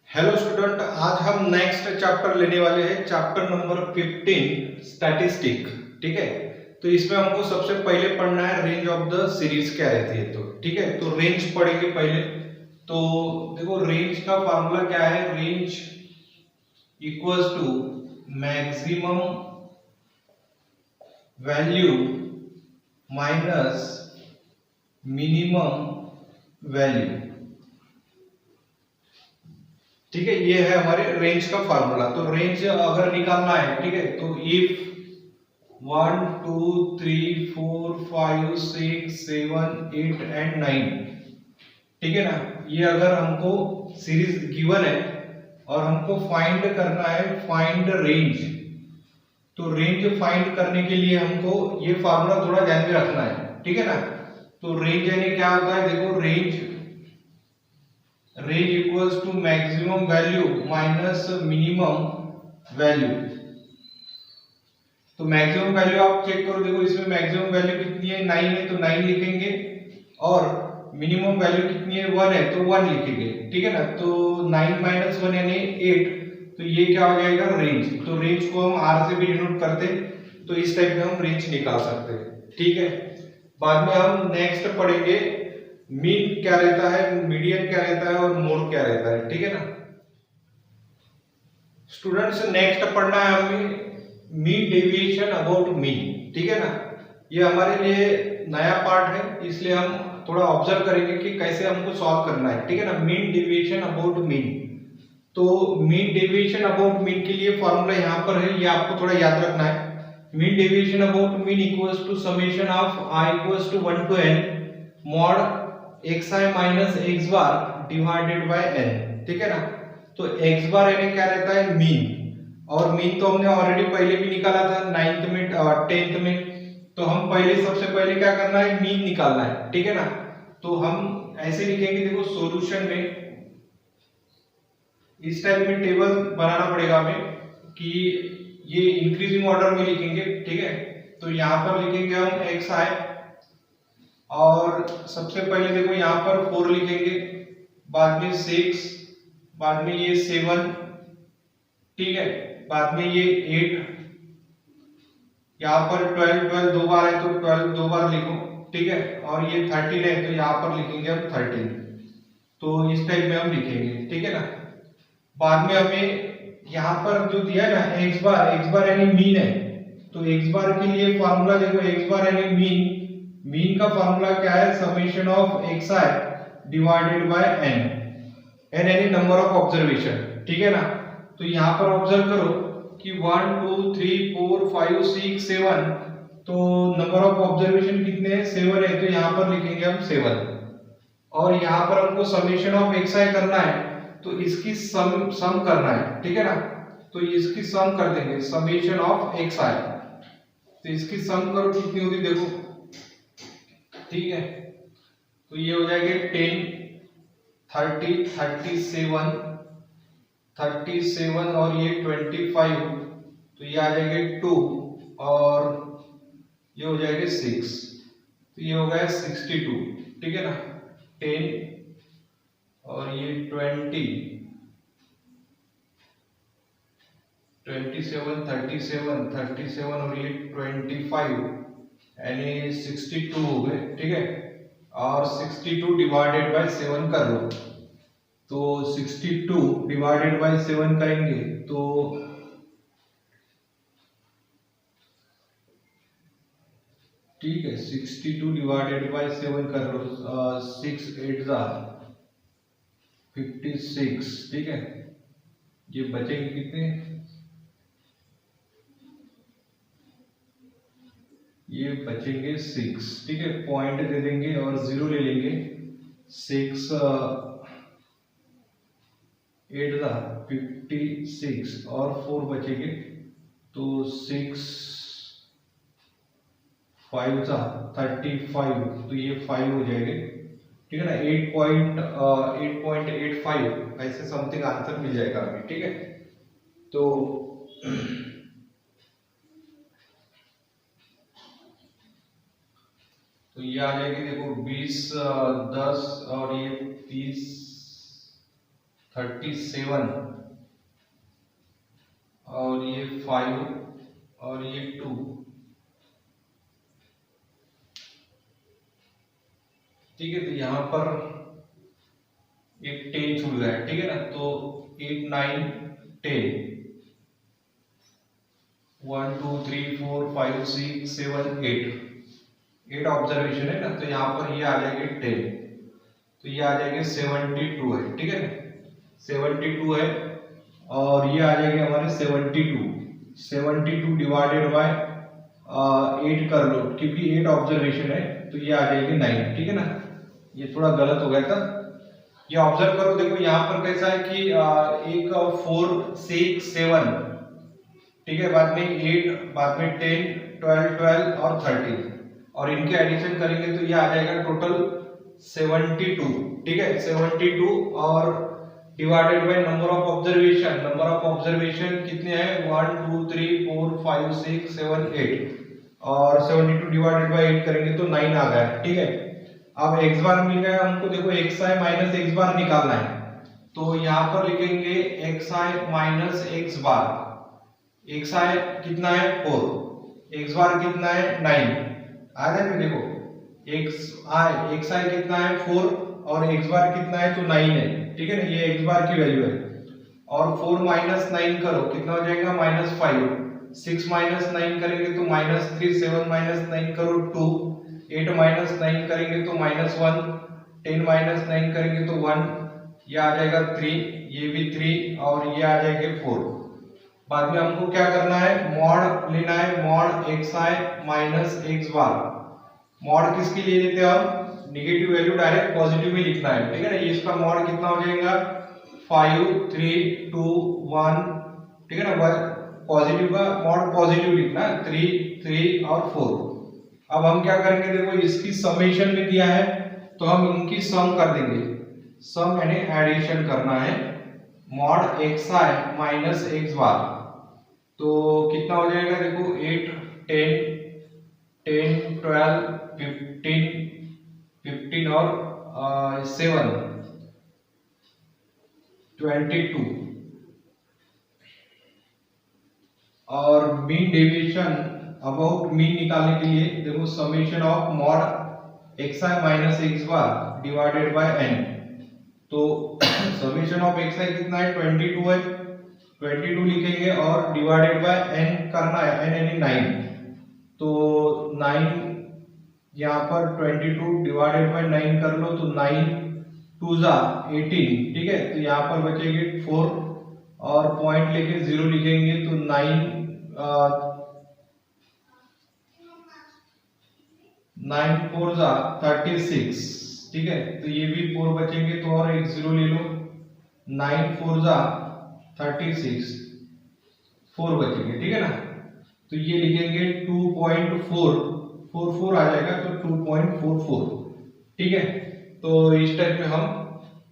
Hello student, आज हम next chapter लेने वाले हैं, चैप्टर नंबर 15 स्टैटिस्टिक। ठीक है, तो इसमें हमको सबसे पहले पढ़ना है रेंज ऑफ द सीरीज क्या रहती है। तो ठीक है, तो रेंज पढ़ेंगे पहले। तो देखो रेंज का फार्मूला क्या है। Range equals to maximum value minus minimum value. ठीक है, ये है हमारे रेंज का फार्मूला। तो रेंज अगर निकालना है, ठीक है, तो इफ 1 2 3 4 5 6 7 8 एंड 9, ठीक है ना, ये अगर हमको सीरीज गिवन है और हमको फाइंड करना है, फाइंड रेंज। तो रेंज फाइंड करने के लिए हमको ये फार्मूला थोड़ा ध्यान में रखना है, ठीक है ना। तो रेंज यानी क्या होता है, देखो range equals to maximum value minus minimum value. तो मैक्सिमम वैल्यू आप चेक करो, देखो इसमें मैक्सिमम वैल्यू कितनी है, 9 है, तो 9 लिखेंगे। और मिनिमम वैल्यू कितनी है, 1 है, तो 1 लिखेंगे। ठीक है ना, तो 9 माइनस 1 यानी 8। तो ये क्या हो जाएगा, रेंज। तो रेंज को हम आर से भी डिनोट करते, तो इस टाइप में हम रेंज निकाल सकते हैं। ठीक है, बाद में हम नेक्स्ट पढ़ेंगे मीन क्या रहता है, मीडियन क्या रहता है और मोड क्या रहता है। ठीक है ना स्टूडेंट्स, नेक्स्ट पढ़ना है हमें मीन डेविएशन अबाउट मीन। ठीक है ना, ये हमारे लिए नया पार्ट है, इसलिए हम थोड़ा ऑब्जर्व करेंगे कि कैसे हमको सॉल्व करना है। ठीक है ना, मीन डेविएशन अबाउट मीन। तो मीन डेविएशन अबाउट मीन के लिए फॉर्मूला यहाँ पर है, ये आपको थोड़ा याद रखना है। Mean deviation about mean equals to summation of i equals to 1 to n mod xi minus x bar divided by n। ठीक है ना, तो x बार यानी क्या रहता है, मीन। और मीन तो हमने ऑलरेडी पहले भी निकाला था 9th में 10th में। तो हम पहले सबसे पहले क्या करना है, मीन निकालना है। ठीक है ना, तो हम ऐसे लिखेंगे, देखो सॉल्यूशन में इस टाइप में टेबल बनाना पड़ेगा हमें कि ये इंक्रीजिंग ऑर्डर में लिखेंगे। ठीक है, तो यहाँ पर लिखेंगे हम xi, और सबसे पहले देखो यहाँ पर 4 लिखेंगे, बाद में 6, बाद में ये 7, ठीक है, बाद में ये 8, यहाँ पर 12 दो बार है तो 12 दो बार लिखो। ठीक है, और ये 13 है तो यहाँ पर लिखेंगे हम 13। तो इस टाइप में हम लिखेंगे। ठीक है ना, बाद में हमें यहाँ पर जो दिया है ना x बार यानी मीन है। तो x बार के लिए फॉर्मूला देखो, x बार यानी मीन। मीन का फॉर्मूला क्या है, summation of xi divided by n यानी नंबर ऑफ ऑब्जर्वेशन। ठीक है ना, तो यहाँ पर ऑब्जर्व करो कि 1 2 3 4 5 6 7, तो नंबर ऑफ ऑब्जर्वेशन कितने हैं, 7 है, तो यहाँ पर लिखेंगे हम 7। और यहाँ पर हमको समेशन ऑफ xi करना है, तो इसकी सम करना है। ठीक है ना, तो इसकी सम कर देंगे, समेशन ऑफ xi। तो इसकी सम करो कितनी होगी, देखो। ठीक है, तो ये हो जाएगी 10 30 37 और ये 25, तो ये आ जाएगा 2, और ये हो जाएगा 6, तो ये हो गया 62। ठीक है ना, 10 और ये 20 37 और ये 25 यानी 62 हो गए। ठीक है, और 62 डिवाइडेड बाय 7 कर लो, तो 62 डिवाइडेड बाय 7 करेंगे तो ठीक है, 62 डिवाइडेड बाय 7 कर लो, 6 8 जा 56। ठीक है, ये बचेंगे कितने, ये बचेंगे 6। ठीक है, पॉइंट दे देंगे और 0 ले लेंगे। 6 8 जा 56 और 4 बचेंगे, तो 6 5 जा 35, तो ये 5 हो जाएंगे। ठीक है ना, 8.85 ऐसे समथिंग आंसर मिल जाएगा हमें। ठीक है, तो तो ये आ जाएगी, देखो 20 10 और ये 30 37 और ये 5 और ये 2, ठीक है। तो यहाँ पर एक 10 छूट गया है, ठीक है ना। तो 8 9 10, 1 2 3 4 5 6 7 8 ऑब्जर्वेशन है ना। तो यहाँ पर ये आ जाएंगे 10, तो ये आ जाएंगे 72 है, ठीक है ना। 72 है और ये आ जाएंगे हमारे 72 डिवाइडेड बाय 8 कर लो, क्योंकि 8 ऑब्जर्वेशन है तो ये आ जाएगी 9, ठीक है ना। ये थोड़ा गलत हो गया था। ये ऑब्जर्व करो, देखो यहाँ पर कैसा है कि एक 4 6 7, ठीक है, बाद में 8, बाद में 10 12 12 और 13, और इनके एडिशन करेंगे तो ये आ जाएगा टोटल 72, ठीक है। 72 और divided by number of observation कितने हैं, 1 2 3 4 5 6 7 8, और 72 डिवाइडेड बाय 8 करेंगे तो 9 आ गया, ठीक है। अब x बार मिल गया हमको, देखो xi माइनस x बार निकालना है, तो यहाँ पर लिखेंगे xi माइनस x बार। xi कितना है 4, x बार कितना है 9, आ जाए में देखो xi कितना है 4 और x बार कितना है तो 9 है, ठीक है ना। ये x बार की वैल्यू है, और 4 माइनस 9 करो कितना हो जाएगा -5, 6 माइनस 9 करेंगे तो -3, 7 माइनस 9 करो 2, 8 माइनस 9 करेंगे तो -1, 10 माइनस 9 करेंगे तो 1, ये आ जाएगा 3, ये भी 3 और ये आ जाएंगे 4। बाद में हमको क्या करना है, मॉड लेना है, मॉड xi माइनस x बार। मॉड किसके लिए लेते हैं हम, नेगेटिव वैल्यू डायरेक्ट पॉजिटिव में लिखना है, ठीक है ना। ये इसका मॉड कितना हो जाएगा 5 3 2 1, ठीक है ना। पॉजिटिव का मॉड पॉजिटिव लिखना है, 3 3 और 4। अब हम क्या करेंगे, देखो इसकी समेशन में दिया है तो हम इनकी सम कर देंगे, सम यानी एडिशन करना है, मॉड xi माइनस x बार। तो कितना हो जाएगा, देखो 8 10 10 12 15 15 और 7 22, और मीन डेविएशन अबाउट मीन निकालने के लिए देखो summation of mod xi minus x bar divided by n। तो समेशन ऑफ xi कितना है 22 है, 22 लिखेंगे और डिवाइडेड बाय n करना है, n यानी 9, तो 9 यहाँ पर 22 डिवाइडेड बाय 9 कर लो तो 9 2 जा 18, ठीक है। तो यहाँ पर बचेंगे 4 और पॉइंट लेके 0 लिखेंगे तो 9 4 जा 36, ठीक है। तो ये भी 4 बचेंगे तो और एक 0 ले लो, 9 4 जा 36, 4 बचेंगे, ठीक है ना। तो ये लिखेंगे 2.44 आ जाएगा, तो 2.44, ठीक है। तो इस टाइप में हम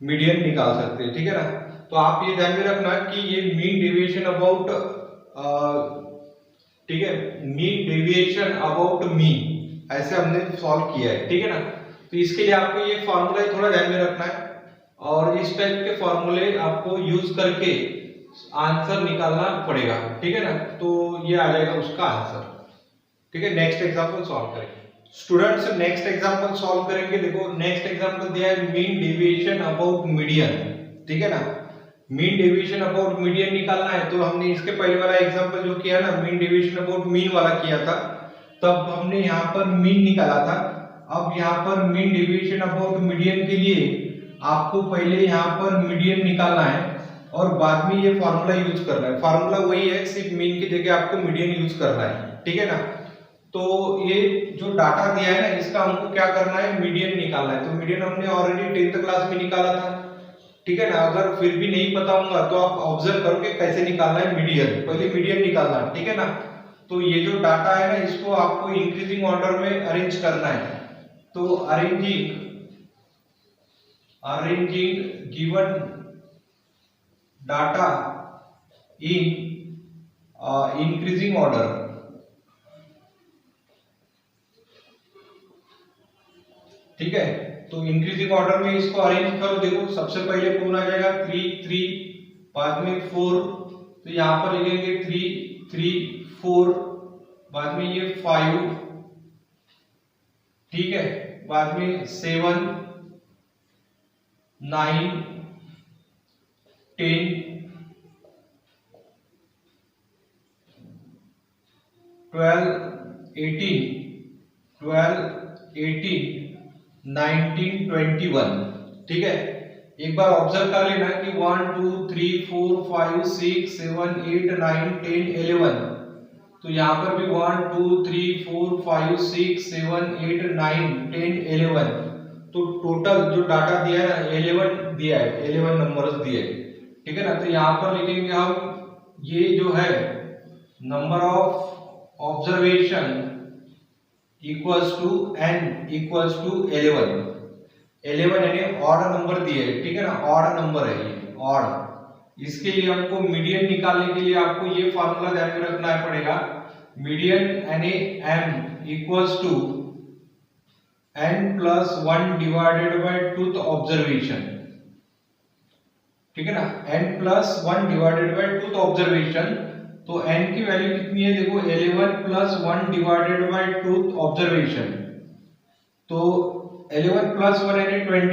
मीडियन निकाल सकते हैं, ठीक है ना। तो आप ये ध्यान में रखना कि ये मीन डेविएशन अबाउट, ठीक है, मीन डेविएशन अबाउट मीन ऐसे हमने सॉल्व किया है, ठीक है ना। तो इसके लिए आपको ये फॉर्मूला थोड़ा ध्यान में रखना है, और इस टाइप के फॉर्मूले आपको यूज करके आंसर निकालना पड़ेगा, ठीक है ना। तो ये आ जाएगा उसका आंसर, ठीक है। नेक्स्ट एग्जांपल सॉल्व करेंगे स्टूडेंट्स, नेक्स्ट एग्जांपल सॉल्व करेंगे। देखो नेक्स्ट एग्जांपल दिया है मीन डेविएशन अबाउट मीडियन, ठीक है ना। मीन डेविएशन अबाउट मीडियन निकालना है, तो हमने इसके पहले वाला एग्जांपल जो किया ना, मीन डेविएशन अबाउट मीन वाला किया था, तब हमने यहाँ पर मीन निकाला था। अब यहाँ पर मीन डेविएशन अबाउट मीडियन के लिए आपको पहले यहाँ पर मीडियन निकालना है और बाद में ये फॉर्मूला यूज करना है। फॉर्मूला वही है, सिर्फ मीन की जगह आपको मीडियन यूज करना है, ठीक है ना। तो ये जो डाटा दिया है ना, इसका हमको क्या करना है, मीडियन निकालना है। तो मीडियन हमने ऑलरेडी 10th क्लास में निकाला था, ठीक है ना। अगर फिर भी नहीं पता होगा तो आप ऑब्जर्व करो कि कैसे निकालना है मीडियन, पहले मीडियन निकालना है, ठीक है ना। तो ये जो डाटा है ना, इसको आपको इंक्रीजिंग ऑर्डर में अरेंज करना है। तो arranging given data in increasing order, ठीक है। तो इंक्रीजिंग ऑर्डर में इसको अरेंज करो, देखो सबसे पहले कौन आ जाएगा 3 3, बाद में 4, तो यहाँ पर लिखेंगे 3 3 4, बाद में ये 5, ठीक है, बाद में 7 9 10 12 18 12 18 19 21, ठीक है। एक बार ऑब्जर्व कर लेना कि 1 2 3 4 5 6 7 8 9 10 11, तो यहाँ पर भी 1 2 3 4 5 6 7 8 9 10 11, तो टोटल जो डाटा दिया है 11 दिया है, 11 नंबर्स दिए हैं, ठीक है ना। तो यहाँ पर लिखेंगे हम ये जो है number of observation equals to n equals to 11, 11 यानी ऑड नंबर दिए, ठीक है ना, ऑड नंबर है ये ऑड। इसके लिए हमको मीडियन निकालने के लिए आपको ये फार्मूला ध्यान में रखना पड़ेगा, मीडियन यानी m equals to n plus 1 divided by टूथ ऑब्जर्वेशन, ठीक है ना, n प्लस 1 डिवाइडेड बाय टूथ ऑब्जर्वेशन। तो n की वैल्यू कितनी है, देखो 11 प्लस 1 डिवाइडेड बाय टूथ ऑब्जर्वेशन, तो 11 प्लस 1 यानी 12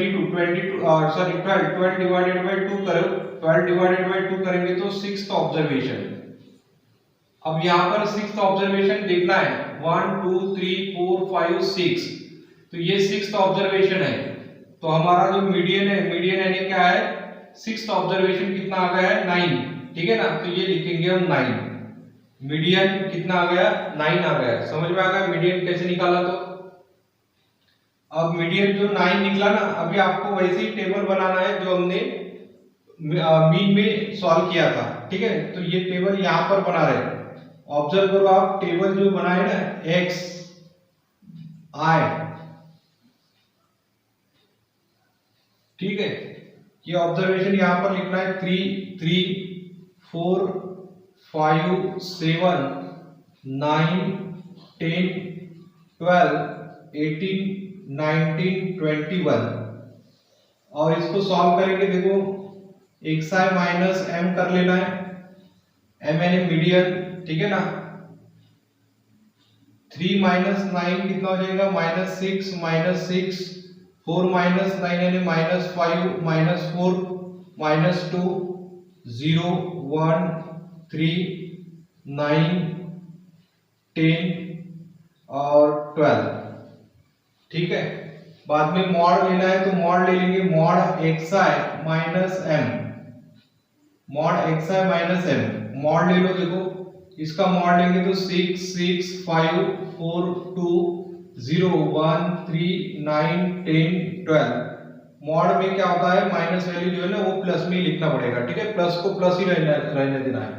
डिवाइडेड बाय 2 करो, 12 डिवाइडेड बाय 2 करेंगे तो 6th ऑब्जर्वेशन। अब यहाँ पर 6th ऑब्जर्वेशन देखना है, 1 2 3 4 5 6, तो ये 6th ऑब्जर्वेशन है, तो हमारा जो मीडियन है, मीडियन यानी क्या है 6th ऑब्जर्वेशन कितना आ गया है 9, ठीक है ना, तो ये लिखेंगे हम 9, मीडियन कितना आ गया 9 आ गया। समझ में आ गया मीडियन कैसे निकाला। तो अब मीडियन जो 9 निकला ना, अभी आपको वैसे ही टेबल बनाना है जो हमने मीन में सॉल्व किया था, ठीक है। तो ये टेबल यहाँ पर बना रहे, ऑब्जर्व करो आप, टेबल जो बनाए ना x i, ठीक है, ये ऑब्जर्वेशन यहाँ पर लिखना है 3 3 4 5 7 9 10 12 18 19 21, और इसको सॉल्व करेंगे, देखो xi माइनस m कर लेना है, m यानी मीडियन, ठीक है ना। 3 माइनस 9 कितना हो जाएगा -6 -6, 4 माइनस 9 यानी -5 -4 -2 0 1 3 9 10 और 12, ठीक है। बाद में मॉड लेना है, तो मॉड ले लेंगे, mod xi minus m, mod xi minus m, mod ले लो, देखो इसका मॉड लेंगे तो 6 6 5 4 2 0 1 3 9 10 12, मॉड में क्या होता है माइनस वैल्यू जो है ना वो प्लस में ही लिखना पड़ेगा, ठीक है, प्लस को प्लस ही रहने देना है।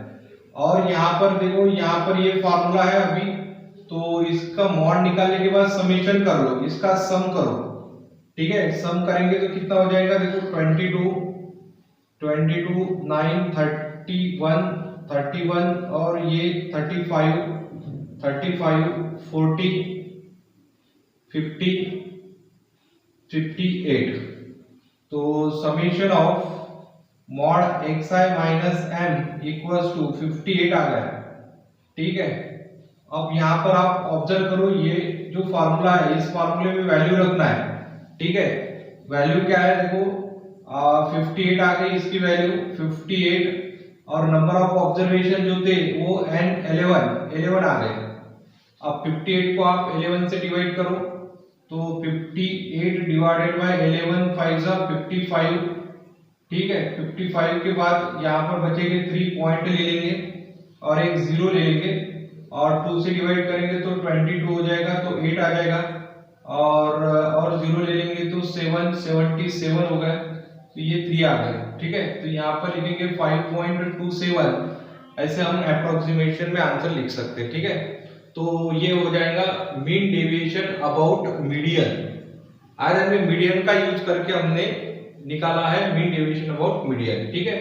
और यहाँ पर देखो, यहाँ पर ये फार्मूला है अभी, तो इसका मॉड निकालने के बाद समेशन कर लो, इसका सम करो, ठीक है, सम करेंगे तो कितना हो जाएगा, देखो 22 9 31 31 और ये 35 40 50 58, तो summation of mod xi minus m equals to 58 आ गया, ठीक है। अब यहाँ पर आप ऑब्जर्व करो, ये जो फार्मूला है इस फार्मूले में वैल्यू रखना है, ठीक है, वैल्यू क्या है, देखो 58 आ गई इसकी वैल्यू 58, और नंबर ऑफ ऑब्जर्वेशन जो थे वो n 11 आ गए। अब 58 को आप 11 से डिवाइड करो, तो 58 डिवाइडेड बाय 11 5 55, ठीक है। 55 के बाद यहाँ पर बचेंगे 3 पॉइंट ले लेंगे और एक 0 ले लेंगे, और 2 से डिवाइड करेंगे तो 22 हो जाएगा, तो 8 आ जाएगा, और 0 ले लेंगे तो 77 हो गए, तो ये 3 आ गए, ठीक है। तो यहाँ पर लिखेंगे 5.27, ऐसे हम अप्रोक्सीमेशन में आंसर लिख सकते हैं, ठीक है। तो ये हो जाएगा मीन डेविएशन अबाउट मीडियन। आज हमने मीडियन का यूज करके हमने निकाला है मीन डेविएशन अबाउट मीडियन, ठीक है।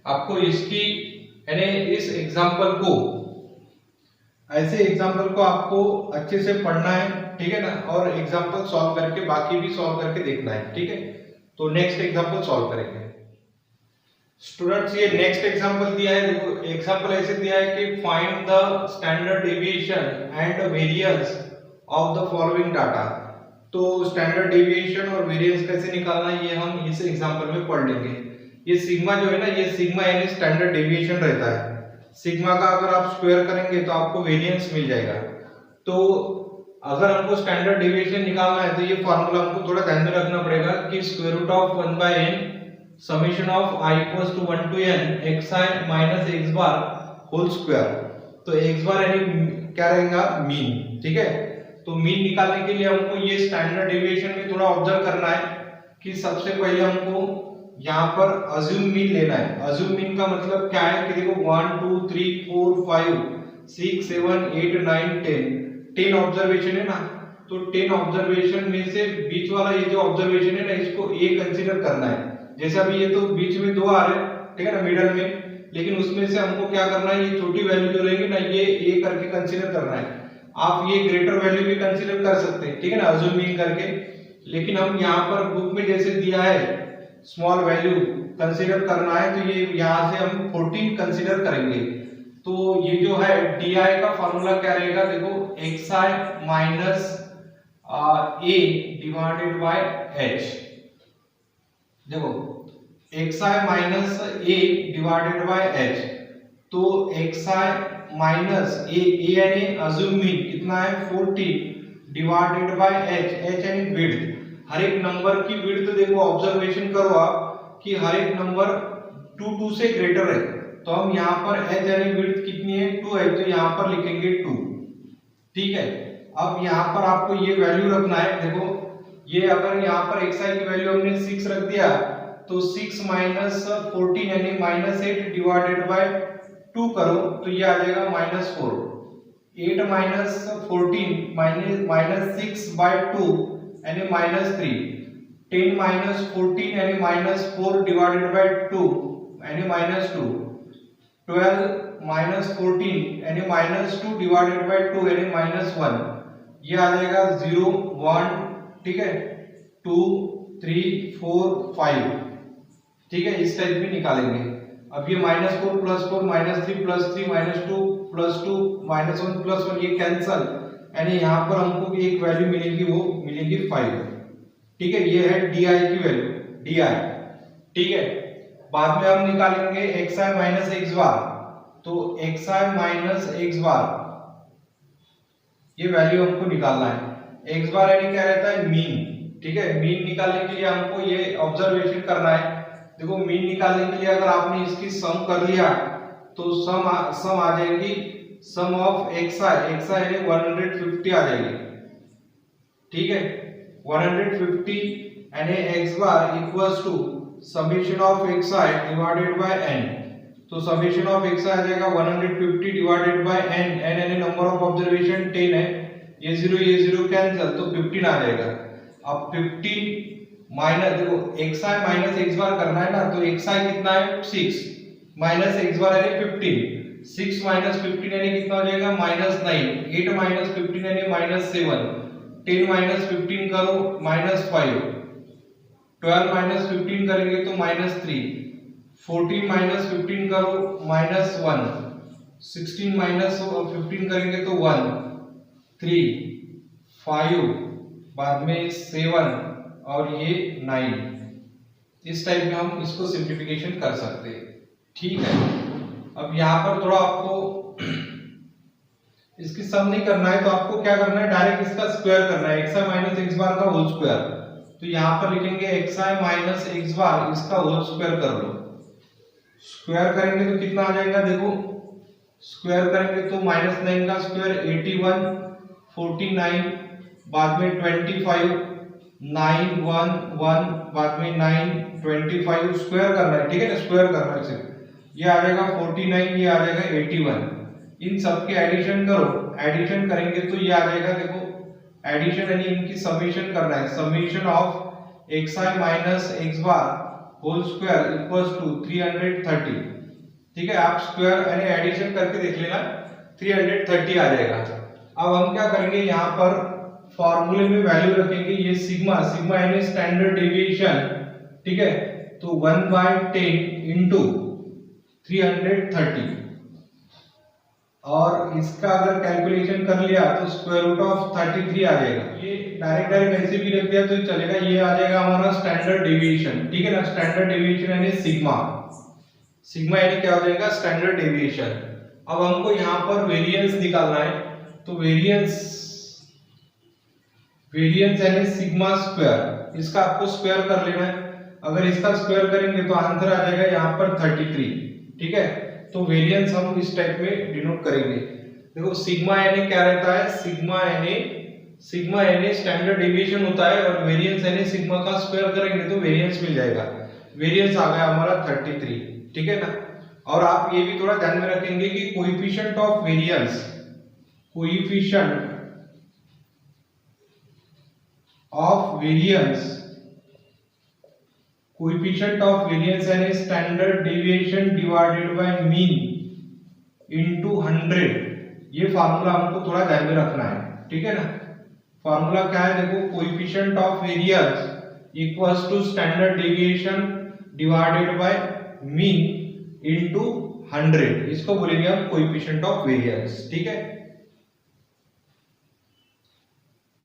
आपको इसकी यानी इस एग्जांपल को, ऐसे एग्जांपल को आपको अच्छे से पढ़ना है, ठीक है ना, और एग्जांपल सॉल्व करके बाकी भी सॉल्व करके देखना है, ठीक है। तो नेक्स्ट एग्जांपल सॉल्व करेंगे स्टूडेंट्स। ये नेक्स्ट एग्जांपल दिया है, देखो एग्जांपल ऐसे दिया है कि find the standard deviation and variance of the following data. तो स्टैंडर्ड डेविएशन और वेरिएंस कैसे निकालना है ये हम इस एग्जांपल में पढ़ लेंगे। ये सिग्मा जो है ना, ये सिग्मा यानी स्टैंडर्ड डेविएशन रहता है। सिग्मा का अगर आप स्क्वायर करेंगे तो आपको वेरिएंस मिल जाएगा। तो अगर हमको स्टैंडर्ड डेविएशन निकालना है तो ये फार्मूला हमको थोड़ा ध्यान में रखना पड़ेगा कि square root of 1/n summation of i equals to 1 to n xi minus x bar whole square. तो x बार यानी क्या रहेगा, मीन, ठीक है। तो मीन निकालने के लिए हमको ये स्टैंडर्ड डेविएशन में थोड़ा ऑब्जर्व करना है कि सबसे पहले हमको यहाँ पर अज्यूम मीन लेना है। अज्यूम मीन का मतलब क्या है कि देखो 1 2 3 4 5 6 7 8 9 10 ऑब्जर्वेशन है ना। तो 10 ऑब्जर्वेशन में से बीच वाला ये जो ऑब्जर्वेशन है ना, इसको a कंसीडर करना है। जैसे अभी ये तो बीच में 2 आ रहे हैं, ठीक है ना, मिडल में, लेकिन उसमें से हमको क्या करना है, ये छोटी वैल्यू जो रहेगी ना ये a करके कंसीडर करना है। आप ये ग्रेटर वैल्यू भी कंसीडर कर सकते हैं, ठीक है ना, अज्यूम मीन करके। लेकिन हम यहाँ पर बुक में जैसे दिया है स्मॉल वैल्यू कंसीडर करना है, तो ये यहाँ से हम 14 कंसीडर करेंगे। तो ये जो है di का फार्मूला क्या रहेगा, देखो xi minus a divided by h। देखो xi minus a divided by h। तो xi माइनस a यानी अज्यूम मीन कितना है 40 डिवाइडेड बाय h यानी विड्थ। हर एक नंबर की विड्थ देखो ऑब्जर्वेशन करो आप कि हर एक नंबर 2 से ग्रेटर है। तो हम यहाँ पर h यानी विड्थ कितनी है 2 है, तो यहाँ पर लिखेंगे 2, ठीक है। अब यहाँ पर आपको ये वैल्यू रखना है। देखो ये अगर यहाँ पर xi की वैल्यू हमने 6 रख दिया तो 6 माइनस 14 यानी माइनस 8 डिवाइडेड बाय 2 करो तो ये आ जाएगा माइनस 4। 8 माइनस 14 माइनस 6 बाय 2 यानी माइनस 3। 10 माइनस 14 यानी माइनस 4 डिवाइडेड बाय 2 यानी माइनस 2। 12 माइनस 14 यानी माइनस 2 डिवाइडेड बाय 2 यानी माइनस 1। ये आ जाएगा 0 1, ठीक है, 2 3 4 5, ठीक है, इस टाइप में निकालेंगे। अब ये minus 4 plus 4 minus 3 plus 3 minus 2 plus 2 minus 1 plus 1 ये कैंसल, यानी यहाँ पर हमको एक वैल्यू मिलेगी, वो मिलेगी 5, ठीक है। ये है di की वैल्यू di, ठीक है। बाद में हम निकालेंगे xi माइनस x बार। तो xi माइनस x बार ये वैल्यू हमको निकालना है। x बार यानी क्या रहता है, मीन, ठीक है। मीन निकालने के लिए हमको ये ऑब्जर्वेशन करना है। देखो मीन निकालने के लिए अगर आपने इसकी सम कर लिया तो सम आ जाएगी, सम ऑफ xi यानी 150 आ जाएगी, ठीक है। 150 यानी x bar equals to summation of xi divided by n। तो समेशन ऑफ xi आ जाएगा 150 डिवाइडेड बाय n। n यानी नंबर ऑफ ऑब्जर्वेशन 10 है, ये 0 कैंसिल, तो 15 आ जाएगा। अब 15 माइनस, देखो xi माइनस x बार करना है ना, तो xi कितना है 6 माइनस x बार यानी 15। 6 माइनस 15 यानी कितना हो जाएगा माइनस 9। 8 माइनस 15 यानी माइनस 7। 10 माइनस 15 करो माइनस 5। 12 माइनस 15 करेंगे तो माइनस 3। 14 माइनस 15 करो माइनस 1। 16 माइनस 15 करेंगे तो 1 3 5, बाद में 7 और ये 9। इस टाइप में हम इसको सिंप्लीफिकेशन कर सकते हैं, ठीक है। अब यहाँ पर थोड़ा आपको इसकी सम नहीं करना है, तो आपको क्या करना है, डायरेक्ट इसका स्क्वायर करना है, xi माइनस x बार का होल स्क्वायर। तो यहाँ पर लिखेंगे xi माइनस x बार, इसका होल स्क्वायर कर लो। स्क्वायर करेंगे तो कितना आ जाएगा, देखो स्क्वायर करेंगे तो माइनस 9 का स्क्वायर 81, 49, बाद में 25, 9 1 1, बाद में 9 25, स्क्वायर करना है, ठीक है ना, स्क्वायर करना है सिर्फ। ये आ जाएगा 49, ये आ जाएगा 81। इन सब के एडिशन करो, एडिशन करेंगे तो ये आ जाएगा, देखो एडिशन यानी इनकी समेशन करना है, summation of xi minus x bar whole square equals to 330, ठीक है। आप स्क्वायर यानी एडिशन करके देख लेना, 330 आ जाएगा। अब हम क्या करेंगे, यहाँ पर फॉर्मूले में वैल्यू रखेंगे, ये सिग्मा, सिग्मा यानी स्टैंडर्ड डेविएशन, ठीक है। तो 1/10 इंटू 330, और इसका अगर कैलकुलेशन कर लिया तो स्क्वायर रूट ऑफ 33 आ जाएगा। ये डायरेक्ट ऐसे भी रख दिया तो चलेगा, ये आ जाएगा हमारा स्टैंडर्ड डेविएशन, ठीक है ना। स्टैंडर्ड डेविएशन यानी सिग्मा, सिग्मा यानी क्या हो जाएगा, स्टैंडर्ड डेविएशन। अब हमको यहाँ पर वेरिएंस निकालना है, तो वेरिएंस यानी सिग्मा स्क्वायर, इसका आपको स्क्वायर कर लेना है। अगर इसका स्क्वायर करेंगे तो आंसर आ जाएगा यहाँ पर 33, ठीक है। तो वेरिएंस हम इस टाइप में डिनोट करेंगे। देखो सिग्मा यानी क्या रहता है, सिग्मा यानी स्टैंडर्ड डेविएशन होता है, और वेरिएंस यानी सिग्मा का स्क्वायर करेंगे तो वेरिएंस मिल जाएगा। वेरिएंस आ गया हमारा 33, ठीक है ना। और आप ये भी थोड़ा ध्यान में रखेंगे कि coefficient of variance, coefficient of variance यानी standard deviation divided by mean into 100, ये फार्मूला हमको थोड़ा ध्यान में रखना है, ठीक है ना। फार्मूला क्या है, देखो coefficient of variance equals to standard deviation divided by mean into 100, इसको बोलेंगे हम कोएफिशिएंट ऑफ वेरिएंस, ठीक है।